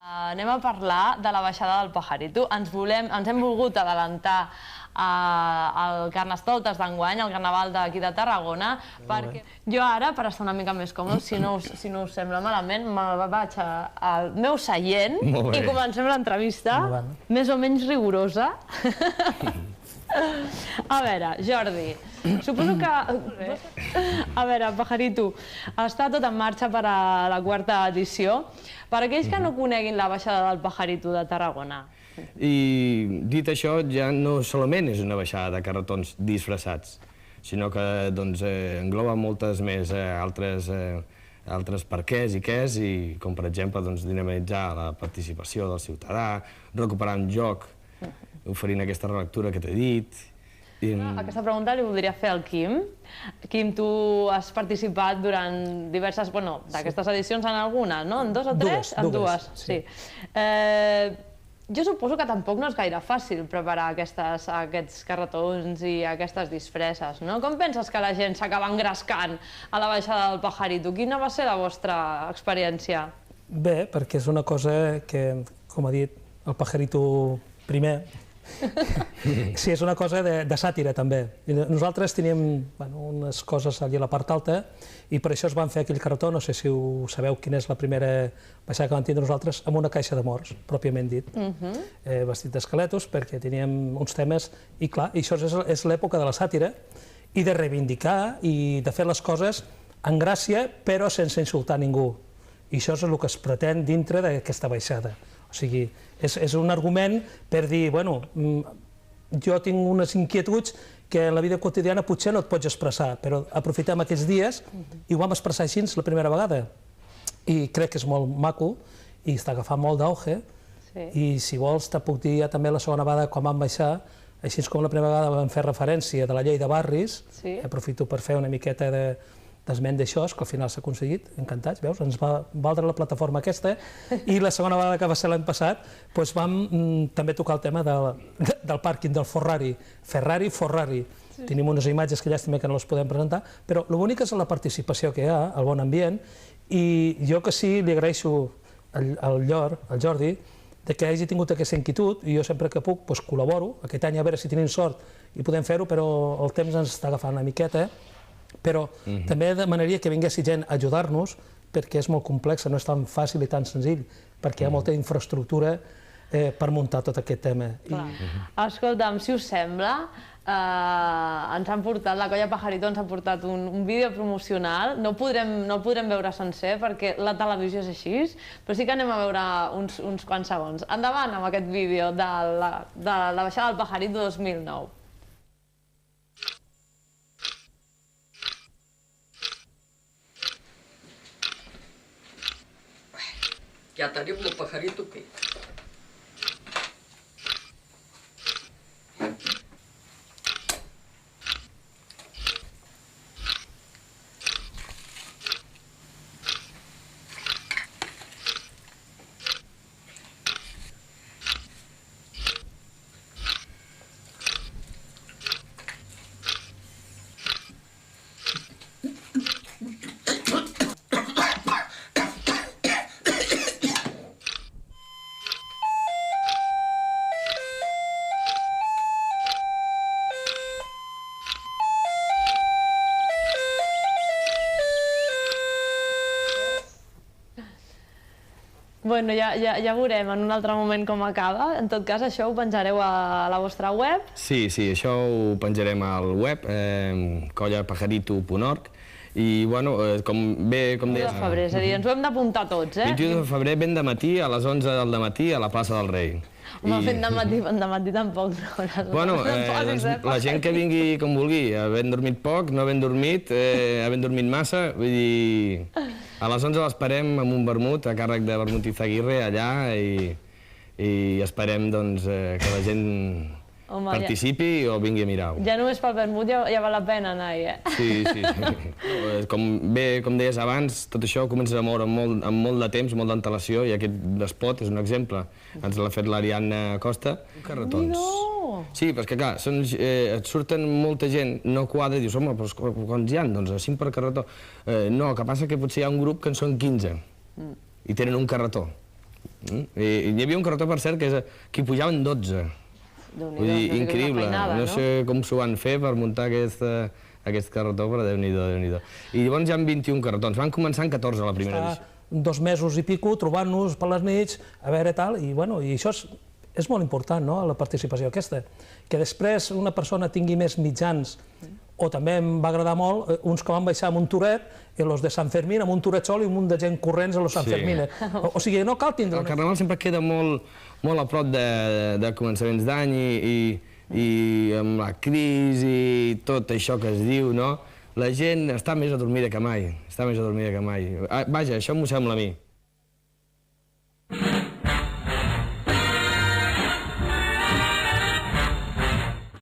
Anem a parlar de la baixada del Pajarito. Ens hem volgut adelantar al Carnestoltes d'enguany, al Carnaval d'aquí de Tarragona, perquè jo ara, per estar una mica més còmode, si no us sembla malament, me vaig al meu seient i comencem l'entrevista, més o menys rigorosa. A veure, Jordi, suposo que... A veure, Pajarito, està tot en marxa per a la quarta edició. Per aquells que no coneguin la baixada del Pajarito de Tarragona. I dit això, ja no solament és una baixada de carretons disfressats, sinó que engloba moltes més altres perquès i quès, com per exemple dinamitzar la participació del ciutadà, recuperar un joc, oferint aquesta relectura que t'he dit. Aquesta pregunta li voldria fer al Quim. Quim, tu has participat durant diverses... Bueno, d'aquestes edicions en alguna, no? En dues o tres? En dues, sí. Jo suposo que tampoc no és gaire fàcil preparar aquests carretons i aquestes disfresses, no? Com penses que la gent s'acaba engrescant a la baixada del Pajarito? Quina va ser la vostra experiència? Bé, perquè és una cosa que, com ha dit el Pajarito primer, sí, és una cosa de sàtira també. Nosaltres teníem unes coses allà a la part alta i per això es van fer aquell carretó, no sé si ho sabeu quina és la primera baixada que vam tindre nosaltres, amb una caixa de morts, pròpiament dit, vestit d'esqueletos, perquè teníem uns temes, i clar, això és l'època de la sàtira i de reivindicar i de fer les coses en gràcia però sense insultar ningú. I això és el que es pretén dintre d'aquesta baixada. O sigui, és un argument per dir, bueno, jo tinc unes inquietuds que en la vida quotidiana potser no et pots expressar, però aprofitem aquests dies i ho vam expressar així la primera vegada. I crec que és molt maco i està agafant molt d'auge. I si vols te puc dir ja també la segona vegada quan vam baixar, així com la primera vegada vam fer referència de la llei de barris, aprofito per fer una miqueta d'esment d'això, que al final s'ha aconseguit, encantats, veus? Ens va valdre la plataforma aquesta i la segona vegada que va ser l'any passat vam també tocar el tema del pàrquing del Ferrari. Tenim unes imatges que llàstima que no les podem presentar, però el bonic és la participació que hi ha, el bon ambient, i jo que sí li agraeixo al Jordi que hagi tingut aquesta inquietud i jo sempre que puc col·laboro. Aquest any a veure si tenim sort i podem fer-ho, però el temps ens està agafant una miqueta. Però també demanaria que vinguessi gent a ajudar-nos perquè és molt complex, no és tan fàcil i tan senzill, perquè hi ha molta infraestructura per muntar tot aquest tema. Escolta'm, si us sembla, ens han portat, la colla Pajarito ens ha portat un vídeo promocional, no el podrem veure sencer perquè la televisió és així, però sí que anem a veure uns quants segons. Endavant amb aquest vídeo de la baixada del Pajarito 2009. Ya tenim el Pajarito aquí. Bueno, ja veurem en un altre moment com acaba. En tot cas, això ho penjareu a la vostra web? Sí, això ho penjarem al web, collapajarito.org. I, bueno, com deies... 21 de febrer, és a dir, ens ho hem d'apuntar tots, eh? 21 de febrer, ben de matí, a les 11 del matí, a la plaça del Rei. Home, ben de matí tampoc. Bueno, la gent que vingui com vulgui, havent dormit poc, no havent dormit, havent dormit massa, vull dir... A les 11 l'esperem amb un vermut a càrrec de Vermut Izaguirre allà i esperem que la gent participi o vingui a mirar-ho. Ja només pel vermut ja val la pena anar-hi, eh? Sí. Com deies abans, tot això comença a moure amb molt de temps, molt d'antelació, i aquest spot és un exemple. Ens l'ha fet l'Ariadna Costa. Carretons. Sí, però és que clar, et surten molta gent, no quadra, i dius, home, però quants hi ha? Doncs 5 per carretó. No, el que passa que potser hi ha un grup que en són 15 i tenen un carretó. Hi havia un carretó, per cert, que hi pujaven 12. Vull dir, increïble. No sé com s'ho van fer per muntar aquest carretó, però Déu-n'hi-do, Déu-n'hi-do. I llavors hi ha 21 carretons. Van començar en 14 la primera edició. 2 mesos i pico, trobant-nos per les nits, a veure tal, i això és molt important, no?, la participació aquesta. Que després una persona tingui més mitjans, o també em va agradar molt, uns que van baixar amb un turet, i els de Sant Fermín, amb un turet sol i un munt de gent corrents a los Sant Fermín. O sigui, no cal tindre... El carnaval sempre queda molt a prop de començaments d'any i amb la crisi i tot això que es diu, no? La gent està més adormida que mai, Vaja, això m'ho sembla a mi.